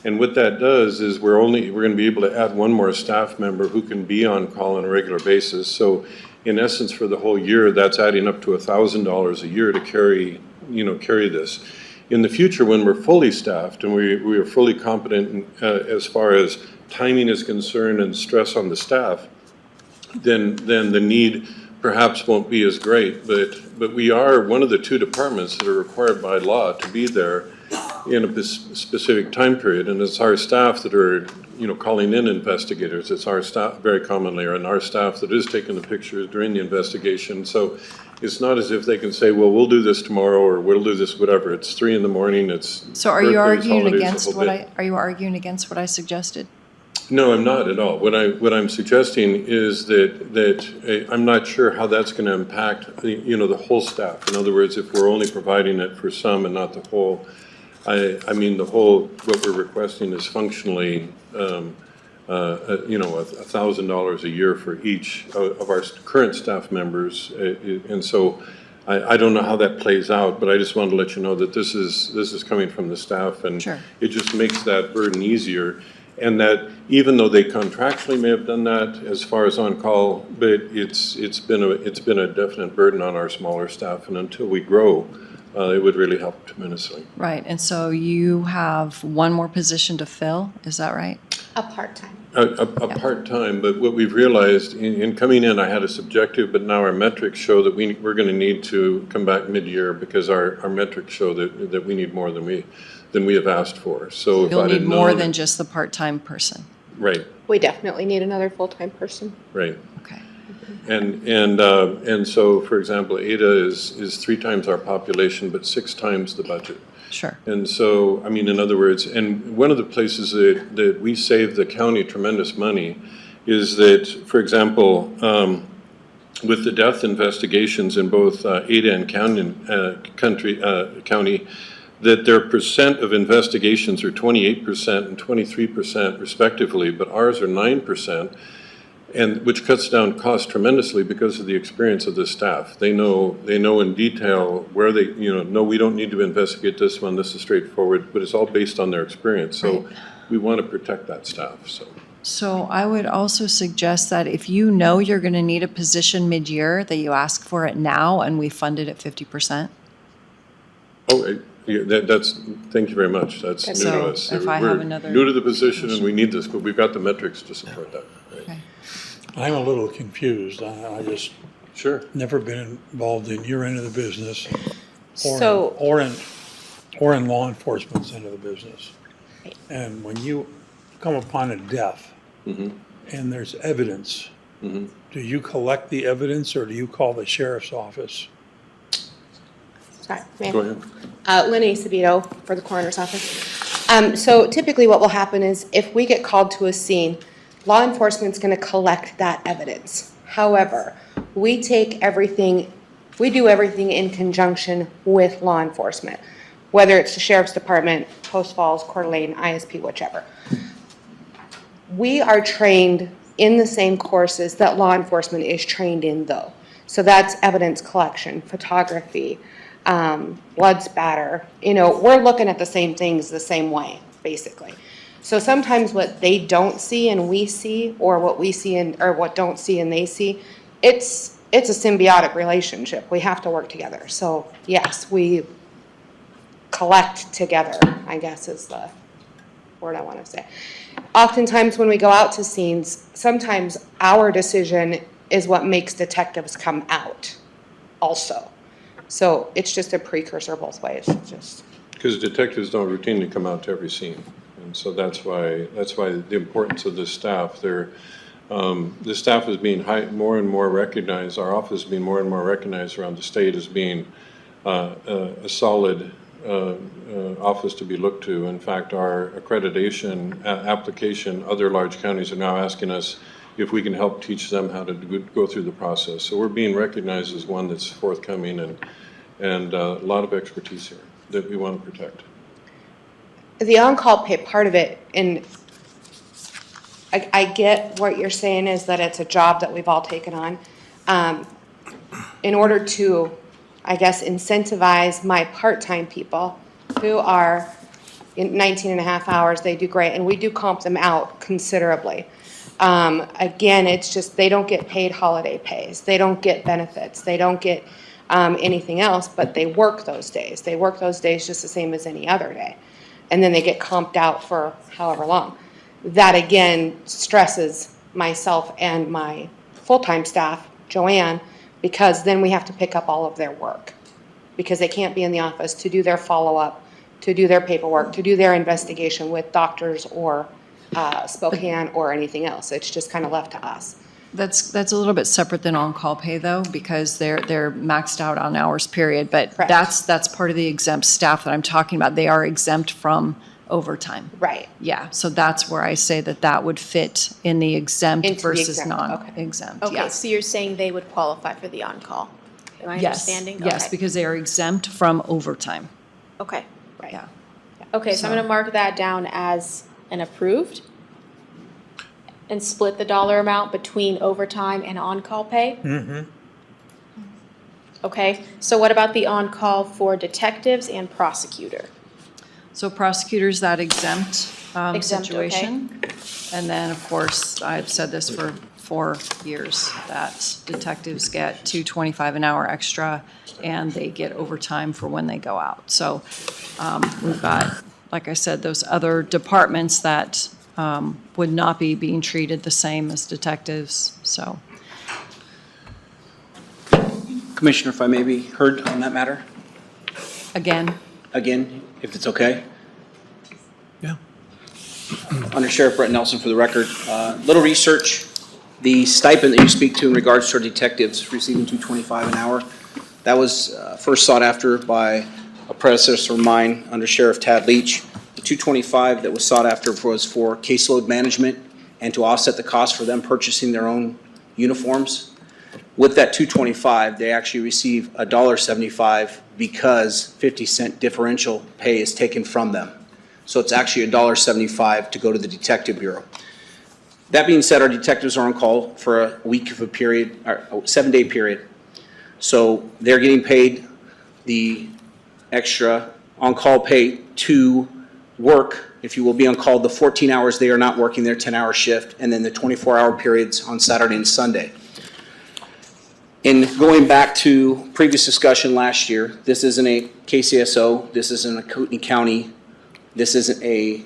And what that does is we're going to be able to add one more staff member who can be on call on a regular basis. So in essence, for the whole year, that's adding up to $1,000 a year to carry this. In the future, when we're fully staffed and we are fully competent as far as timing is concerned and stress on the staff, then the need perhaps won't be as great. But we are one of the two departments that are required by law to be there in a specific time period, and it's our staff that are calling in investigators. It's our staff very commonly, and our staff that is taking the pictures during the investigation. So it's not as if they can say, well, we'll do this tomorrow or we'll do this whatever. It's 3 a.m. It's So are you birthdays, arguing holidays, against the whole bit. are you arguing against what I suggested? No, I'm not at all. What I'm suggesting is that I'm not sure how that's going to impact the whole staff. In other words, if we're only providing it for some and not the whole, I mean, what we're requesting is functionally, $1,000 a year for each of our current staff members. And so I don't know how that plays out, but I just wanted to let you know that this is coming from the staff, and Sure. it just makes that burden easier. And that even though they contractually may have done that as far as on-call, but it's been a definite burden on our smaller staff, and until we grow, it would really help tremendously. Right, and so you have one more position to fill, is that right? A part-time. A part-time, but what we've realized in coming in, I had a subjective, but now our metrics show that we're gonna need to come back mid-year because our metrics show that we need more than we have asked for. So if You'll I'd need have more known- than just the part-time person. Right, We definitely need another full-time person. right. Okay. And so, for example, Ada is 3 times our population, but 6 times the budget. Sure. And so, I mean, in other words, and one of the places that we save the county tremendous money is that, for example, with the death investigations in both Ada and county, that their percent of investigations are 28% and 23% respectively, but ours are 9%. And which cuts down costs tremendously because of the experience of the staff. They know in detail where they, no, we don't need to investigate this one, this is straightforward, but it's all based on their experience. So we want to protect that staff, so. So I would also suggest that if you know you're going to need a position mid-year, that you ask for it now and we fund it at 50%. Oh, thank you very much. That's new So to us. if I have another We're new to the position and we need this, but we've got the metrics to support that. Right. Okay. I'm a little confused. I just Sure. never been involved in your end of the business So- or in law enforcement's end of the business. And when you come upon a death and there's evidence, do you collect the evidence or do you call the sheriff's office? Sorry, Mayor. Go ahead. Lynn Acevedo for the coroner's office. So typically what will happen is if we get called to a scene, law enforcement's gonna collect that evidence. However, we do everything in conjunction with law enforcement, whether it's the sheriff's department, Post Falls, Coeur d'Alene, ISP, whichever. We are trained in the same courses that law enforcement is trained in though. So that's evidence collection, photography, blood spatter, we're looking at the same things the same way, basically. So sometimes what they don't see and we see, or what we see or what don't see and they see, it's a symbiotic relationship. We have to work together. So yes, we collect together, I guess is the word I want to say. Oftentimes when we go out to scenes, sometimes our decision is what makes detectives come out also. So it's just a precursor both ways, just. Because detectives don't routinely come out to every scene. And so that's why the importance of this staff. The staff is being more and more recognized, our office is being more and more recognized around the state as being a solid office to be looked to. In fact, our accreditation application, other large counties are now asking us if we can help teach them how to go through the process. So we're being recognized as one that's forthcoming and a lot of expertise here that we want to protect. The on-call pay part of it, and I get what you're saying is that it's a job that we've all taken on. In order to, I guess, incentivize my part-time people who are in 19 and a half hours, they do great, and we do comp them out considerably. Again, it's just they don't get paid holiday pays. They don't get benefits. They don't get anything else, but they work those days. They work those days just the same as any other day. And then they get comped out for however long. That again stresses myself and my full-time staff, Joanne, because then we have to pick up all of their work because they can't be in the office to do their follow-up, to do their paperwork, to do their investigation with doctors or Spokane or anything else. It's just kind of left to us. That's a little bit separate than on-call pay though, because they're maxed out on hours period, but Correct. that's part of the exempt staff that I'm talking about. They are exempt from overtime. Right. Yeah, so that's where I say that would fit in the exempt Into the versus exempt, okay. non-exempt, Okay, yes. so you're saying they would qualify for the on-call? Am I Yes, understanding? yes, Okay. because they are exempt from overtime, Okay, right. yeah. Okay, so I'm gonna mark that down as an approved and split the dollar amount between overtime and on-call pay. Okay, so what about the on-call for detectives and prosecutor? So prosecutors, that exempt Exempt, okay. situation. And then, of course, I've said this for 4 years, that detectives get $2.25 an hour extra, and they get overtime for when they go out. So we've got, like I said, those other departments that would not be being treated the same as detectives, so. Commissioner, if I may be heard on that matter, Again, if it's okay? Yeah. Under Sheriff Brett Nelson for the record. Little research, the stipend that you speak to in regards to our detectives receiving $2.25 an hour, that was first sought after by a predecessor of mine under Sheriff Tad Leach. The $2.25 that was sought after was for caseload management and to offset the cost for them purchasing their own uniforms. With that $2.25, they actually receive $1.75 because 50-cent differential pay is taken from them. So it's actually $1.75 to go to the Detective Bureau. That being said, our detectives are on call for a week of a period, or a 7-day period. So they're getting paid the extra on-call pay to work, if you will be on call, the 14 hours they are not working their 10-hour shift, and then the 24-hour periods on Saturday and Sunday. In going back to previous discussion last year, this isn't a KCSO, this isn't a Kootenai County, this isn't a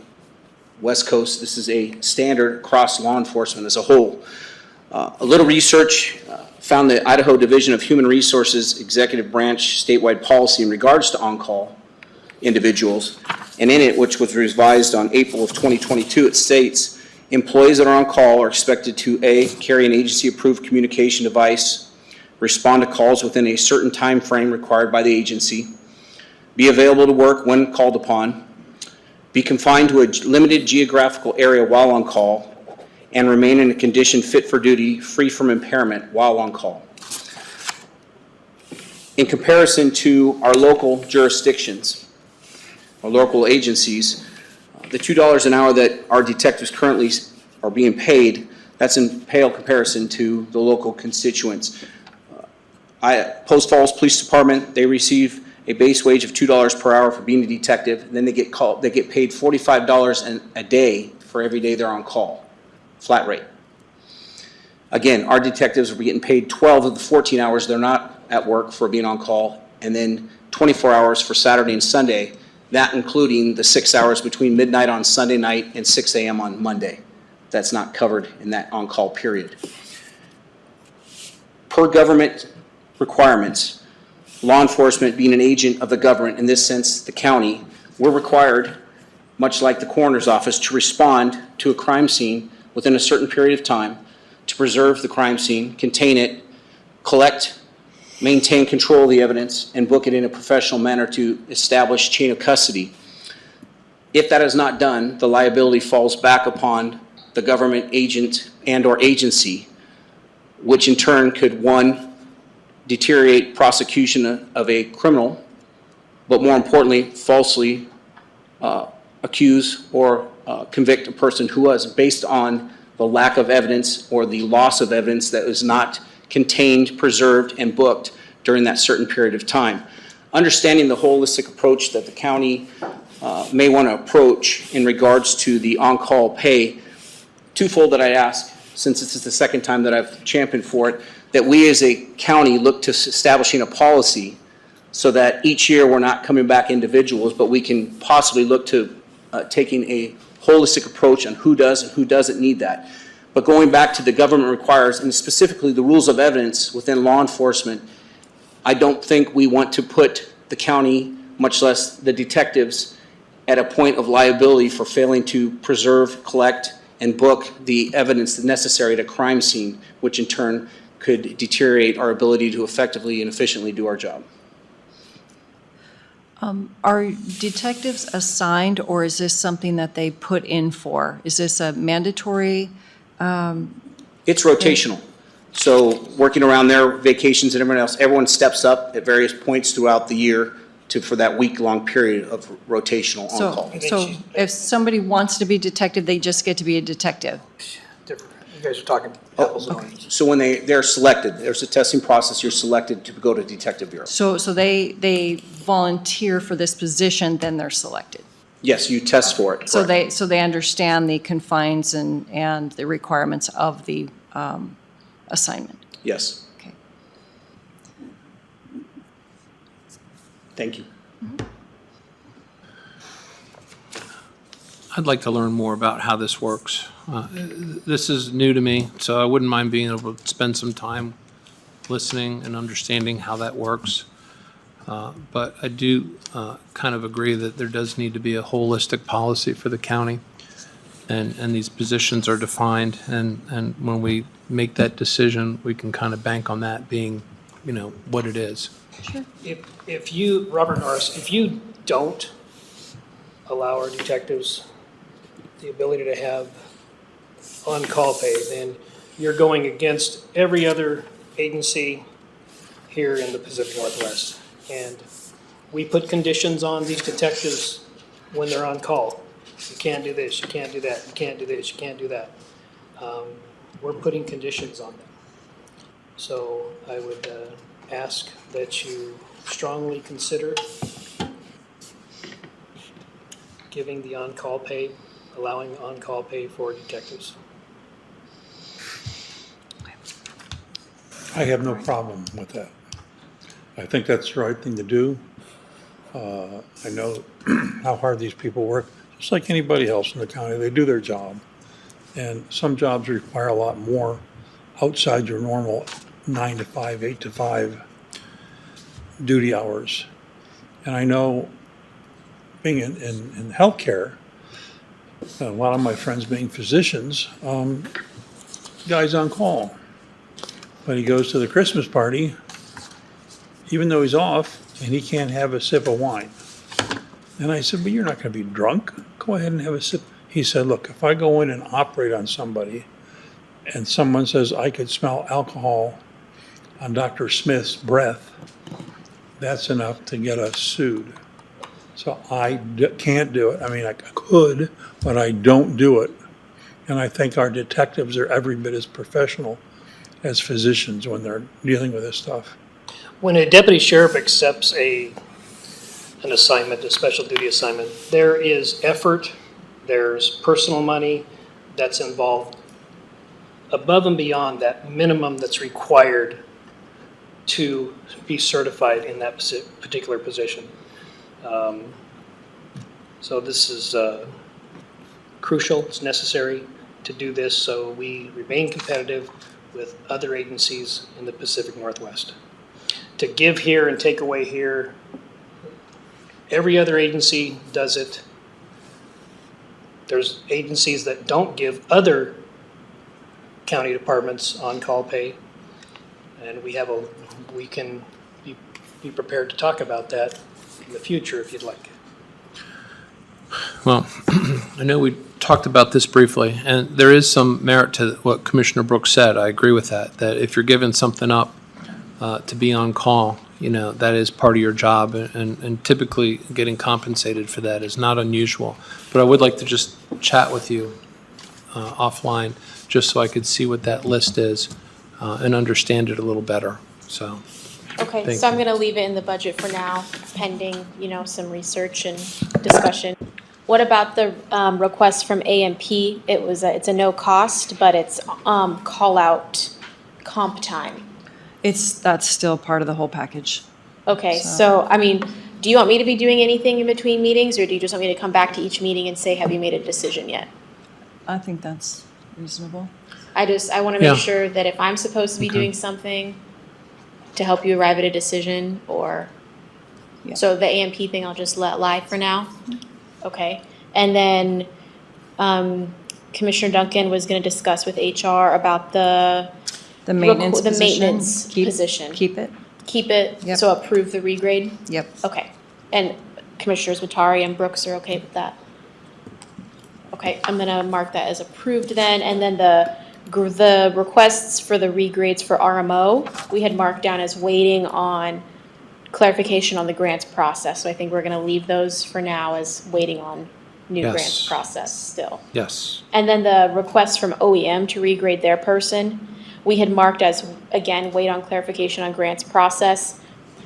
West Coast, this is a standard across law enforcement as a whole. A little research found the Idaho Division of Human Resources Executive Branch statewide policy in regards to on-call individuals, and in it, which was revised on April of 2022, it states, employees that are on call are expected to A, carry an agency-approved communication device, respond to calls within a certain time frame required by the agency, be available to work when called upon, be confined to a limited geographical area while on call, and remain in a condition fit for duty, free from impairment while on call. In comparison to our local jurisdictions, our local agencies, the $2 an hour that our detectives currently are being paid, that's in pale comparison to the local constituents. Post Falls Police Department, they receive a base wage of $2 per hour for being a detective, and then they get paid $45 a day for every day they're on call, flat rate. Again, our detectives will be getting paid 12 of the 14 hours they're not at work for being on call, and then 24 hours for Saturday and Sunday, that including the 6 hours between midnight on Sunday night and 6 a.m. on Monday. That's not covered in that on-call period. Per government requirements, law enforcement being an agent of the government, in this sense the county, we're required, much like the coroner's office, to respond to a crime scene within a certain period of time, to preserve the crime scene, contain it, collect, maintain control of the evidence, and book it in a professional manner to establish chain of custody. If that is not done, the liability falls back upon the government agent and or agency, which in turn could, one, deteriorate prosecution of a criminal, but more importantly, falsely accuse or convict a person who was, based on the lack of evidence or the loss of evidence that was not contained, preserved, and booked during that certain period of time. Understanding the holistic approach that the county may want to approach in regards to the on-call pay, twofold that I ask, since this is the second time that I've championed for it, that we as a county look to establishing a policy so that each year we're not coming back individuals, but we can possibly look to taking a holistic approach on who does and who doesn't need that. But going back to the government requires, and specifically the rules of evidence within law enforcement, I don't think we want to put the county, much less the detectives, at a point of liability for failing to preserve, collect, and book the evidence necessary at a crime scene, which in turn could deteriorate our ability to effectively and efficiently do our job. Are detectives assigned, or is this something that they put in for? Is this a mandatory? It's rotational. So working around their vacations and everyone else, everyone steps up at various points throughout the year for that week-long period of rotational on-call. So if somebody wants to be detective, they just get to be a detective? Different. You guys are talking apples and oranges. So when they're selected, there's a testing process, you're selected to go to Detective Bureau. So they volunteer for this position, then they're selected? Yes, you test for it. So correct. they understand the confines and the requirements of the assignment? Yes. Okay. Thank you. I'd like to learn more about how this works. This is new to me, so I wouldn't mind being able to spend some time listening and understanding how that works. But I do kind of agree that there does need to be a holistic policy for the county, and these positions are defined, and when we make that decision, we can kind of bank on that being, what it is. If you, Robert Norris, if you don't allow our detectives the ability to have on-call pay, then you're going against every other agency here in the Pacific Northwest. And we put conditions on these detectives when they're on call. You can't do this, you can't do that, you can't do this, you can't do that. We're putting conditions on them. So I would ask that you strongly consider giving the on-call pay, allowing on-call pay for detectives. I have no problem with that. I think that's the right thing to do. I know how hard these people work, just like anybody else in the county. They do their job. And some jobs require a lot more outside your normal 9 to 5, 8 to 5 duty hours. And I know being in healthcare, a lot of my friends being physicians, guy's on call. But he goes to the Christmas party, even though he's off, and he can't have a sip of wine. And I said, but you're not going to be drunk. Go ahead and have a sip. He said, look, if I go in and operate on somebody and someone says I could smell alcohol on Dr. Smith's breath, that's enough to get us sued. So I can't do it. I mean, I could, but I don't do it. And I think our detectives are every bit as professional as physicians when they're dealing with this stuff. When a deputy sheriff accepts an assignment, a special duty assignment, there is effort, there's personal money that's involved above and beyond that minimum that's required to be certified in that particular position. So this is crucial, it's necessary to do this so we remain competitive with other agencies in the Pacific Northwest. To give here and take away here, every other agency does it. There's agencies that don't give other county departments on-call pay. And we can be prepared to talk about that in the future if you'd like. Well, I know we talked about this briefly, and there is some merit to what Commissioner Brooks said. I agree with that if you're giving something up to be on call, that is part of your job, and typically getting compensated for that is not unusual. But I would like to just chat with you offline, just so I could see what that list is and understand it a little better, so. Okay, Thank so I'm you. gonna leave it in the budget for now, pending, some research and discussion. What about the request from AMP? It's a no cost, but it's call-out comp time. That's still part of the whole package. Okay, so, do you want me to be doing anything in between meetings, or do you just want me to come back to each meeting and say, have you made a decision yet? I think that's reasonable. I want to Yeah. make sure that if I'm supposed to be Okay. doing something to help you arrive at a decision, or, Yeah. so the AMP thing I'll just let lie for now? Okay, and then Commissioner Duncan was gonna discuss with HR about the Maintenance the position. maintenance position. Keep it. Keep it, Yep. so approve the regrade? Yep. Okay, and Commissioners Matari and Brooks are okay with that? Okay, I'm gonna mark that as approved then, and then the requests for the regrades for RMO, we had marked down as waiting on clarification on the grants process. So I think we're gonna leave those for now as waiting on new Yes. grants process still. Yes. And then the request from OEM to regrade their person, we had marked as, again, wait on clarification on grants process.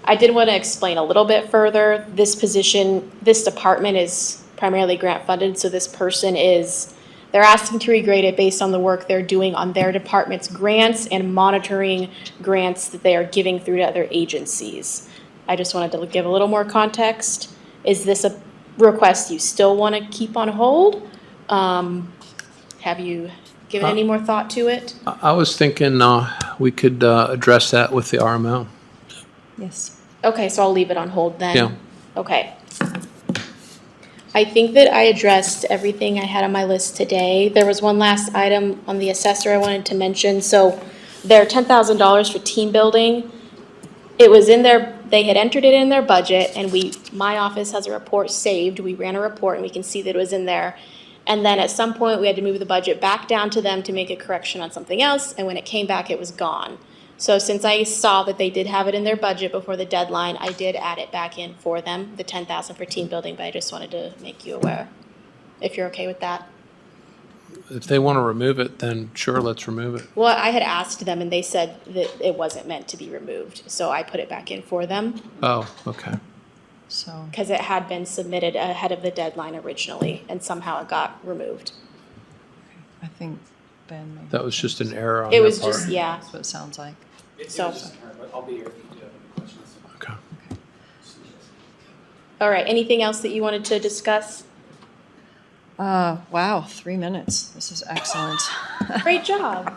I did want to explain a little bit further. This position, this department is primarily grant funded, so this person is, they're asking to regrade it based on the work they're doing on their department's grants and monitoring grants that they are giving through to other agencies. I just wanted to give a little more context. Is this a request you still want to keep on hold? Have you given any more thought to it? I was thinking we could address that with the RMO. Yes. Okay, so I'll leave it on hold then. Yeah. Okay. I think that I addressed everything I had on my list today. There was one last item on the assessor I wanted to mention. So their $10,000 for team building, it was in their, they had entered it in their budget, and my office has a report saved. We ran a report and we can see that it was in there. And then at some point, we had to move the budget back down to them to make a correction on something else, and when it came back, it was gone. So since I saw that they did have it in their budget before the deadline, I did add it back in for them, the $10,000 for team building, but I just wanted to make you aware, if you're okay with that. If they want to remove it, then sure, let's remove it. Well, I had asked them and they said that it wasn't meant to be removed, so I put it back in for them. Oh, okay. So, Because it had been submitted ahead of the deadline originally, and somehow it got removed. I think Ben maybe. That was just an error on It their was part. just, yeah, That's what it sounds like. so, I'll be here if you do have any questions. Okay. all right, anything else that you wanted to discuss? Wow, 3 minutes. This is excellent. Great job.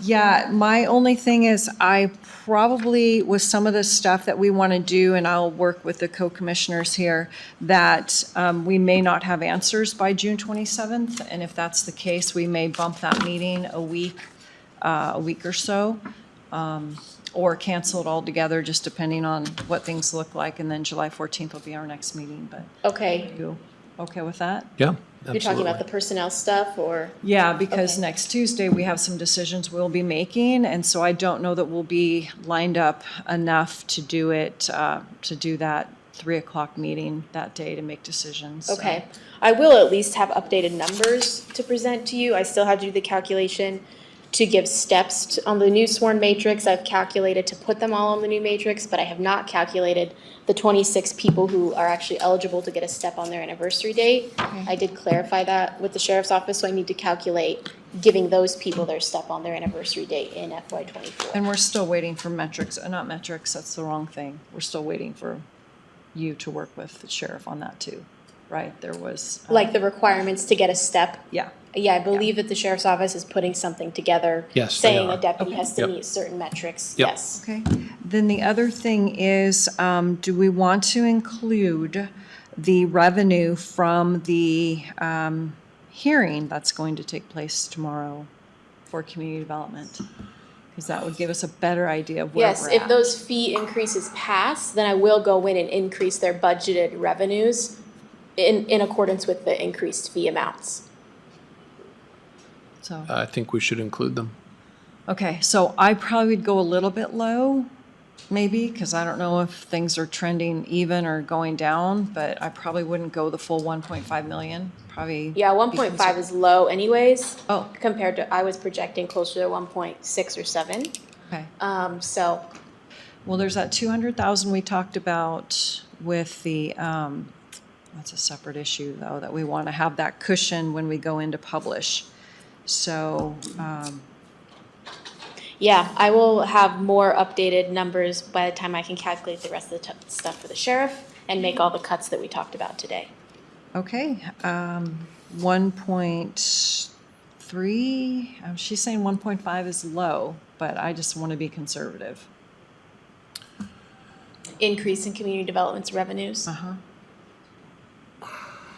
Yeah, my only thing is I probably, with some of the stuff that we want to do, and I'll work with the co-commissioners here, that we may not have answers by June 27th. And if that's the case, we may bump that meeting a week or so, or cancel it altogether, just depending on what things look like. And then July 14th will be our next meeting, but Okay, you okay with that? Yeah, you're talking about the personnel stuff, or? Yeah, because Okay. next Tuesday, we have some decisions we'll be making, and so I don't know that we'll be lined up enough to do it, to do that 3 o'clock meeting that day to make decisions. so. Okay, I will at least have updated numbers to present to you. I still have to do the calculation to give steps on the new sworn matrix. I've calculated to put them all on the new matrix, but I have not calculated the 26 people who are actually eligible to get a step on their anniversary date. I did clarify that with the sheriff's office, so I need to calculate giving those people their step on their anniversary date in FY24. And we're still waiting for metrics, not metrics, that's the wrong thing. We're still waiting for you to work with the sheriff on that too, right? There was. Like the requirements to get a step. Yeah, Yeah, I believe that the sheriff's office is putting something together. Yes, they saying are. a deputy has to Yep. meet certain metrics, Yep. yes. okay. Then the other thing is, do we want to include the revenue from the hearing that's going to take place tomorrow for community development? Because that would give us a better idea of where we're Yes, at. if those fee increases pass, then I will go in and increase their budgeted revenues in accordance with the increased fee amounts. So. I think we should include them. Okay, so I probably would go a little bit low, maybe, because I don't know if things are trending even or going down, but I probably wouldn't go the full 1.5 million, probably. Yeah, be 1.5 is low anyways. Oh. Compared to, I was projecting closer to 1.6 or 7. Okay, So, well, there's that 200,000 we talked about with the, that's a separate issue, though, that we want to have that cushion when we go in to publish. So, yeah, I will have more updated numbers by the time I can calculate the rest of the stuff for the sheriff and make all the cuts that we talked about today. okay, 1.3, she's saying 1.5 is low, but I just want to be conservative. Increase in community development's revenues. Uh-huh.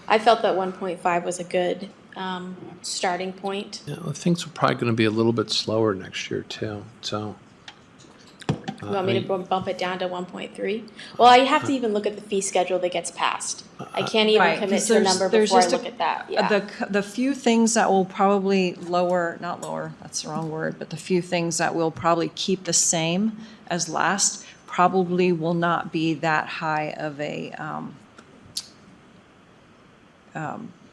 I felt that 1.5 was a good starting point. Yeah, well, things are probably going to be a little bit slower next year too, so. You want me to bump it down to 1.3? Well, I have to even look at the fee schedule that gets passed. I can't even Right, commit 'cause to a number there's before I just look at that, yeah. The few things that will probably not lower, that's the wrong word, but the few things that will probably keep the same as last probably will not be that high of a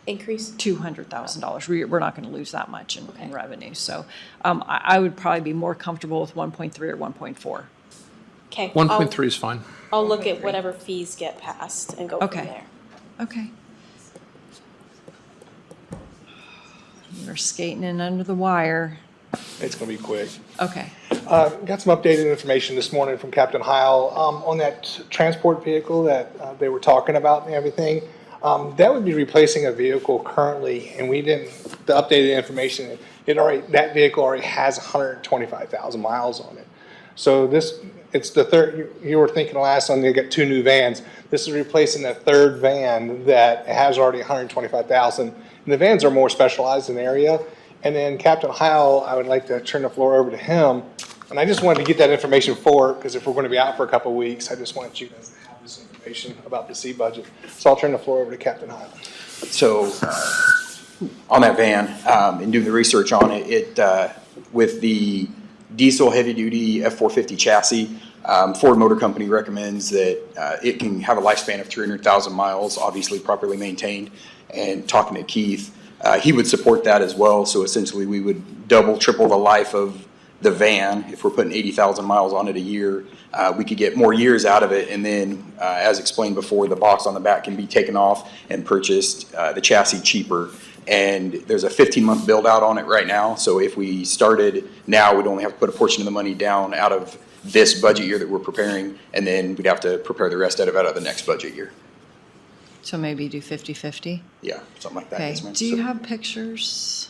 Increase? $200,000. We're not going to lose that much in revenue. So I would probably be more comfortable with 1.3 or 1.4. Okay. 1.3 is fine. I'll look at whatever fees get passed and go from Okay. there. Okay. You're skating in under the wire. It's going to be quick. Okay. Got some updated information this morning from Captain Heil on that transport vehicle that they were talking about and everything. That would be replacing a vehicle currently, and the updated information, that vehicle already has 125,000 miles on it. So it's the third, you were thinking last time they got 2 new vans. This is replacing a third van that has already 125,000. And the vans are more specialized in the area. And then Captain Heil, I would like to turn the floor over to him. And I just wanted to get that information forward, because if we're going to be out for a couple of weeks, I just wanted you guys to have this information about the C budget. So I'll turn the floor over to Captain Heil. So, on that van, and doing the research on it, with the diesel heavy-duty F450 chassis, Ford Motor Company recommends that it can have a lifespan of 300,000 miles, obviously properly maintained. And talking to Keith, he would support that as well. So essentially, we would double, triple the life of the van. If we're putting 80,000 miles on it a year, we could get more years out of it. And then, as explained before, the box on the back can be taken off and purchased, the chassis cheaper. And there's a 15-month build out on it right now. So if we started now, we'd only have to put a portion of the money down out of this budget year that we're preparing, and then we'd have to prepare the rest out of the next budget year. So maybe do 50-50? Yeah, something like that. Okay. Yes, ma'am. Do you have pictures?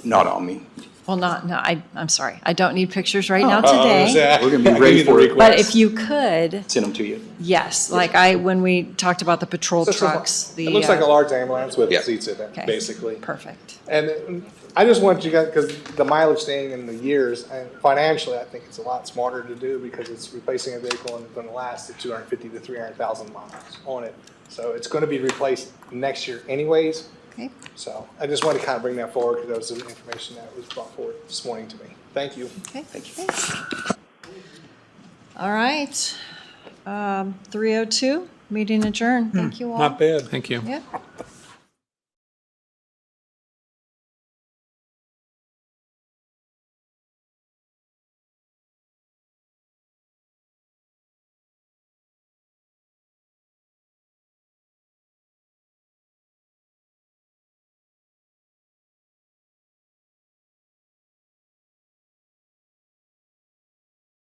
Not on me. Well, I'm sorry. I don't need pictures right now today. We're gonna be ready for it. But if you could, Send them to you. yes, like when we talked about the patrol trucks, It looks like a large ambulance with Yeah. seats in it, Okay. basically. Perfect. And I just want you guys, because the mileage thing and the years, and financially, I think it's a lot smarter to do, because it's replacing a vehicle and it's going to last at 250 to 300,000 miles on it. So it's going to be replaced next year anyways. Okay. So I just wanted to kind of bring that forward, because that was the information that was brought forward this morning to me. Thank you. Okay. Thank you. All right. 3:02, meeting adjourned. Thank you all. Not bad. Thank you. Yeah.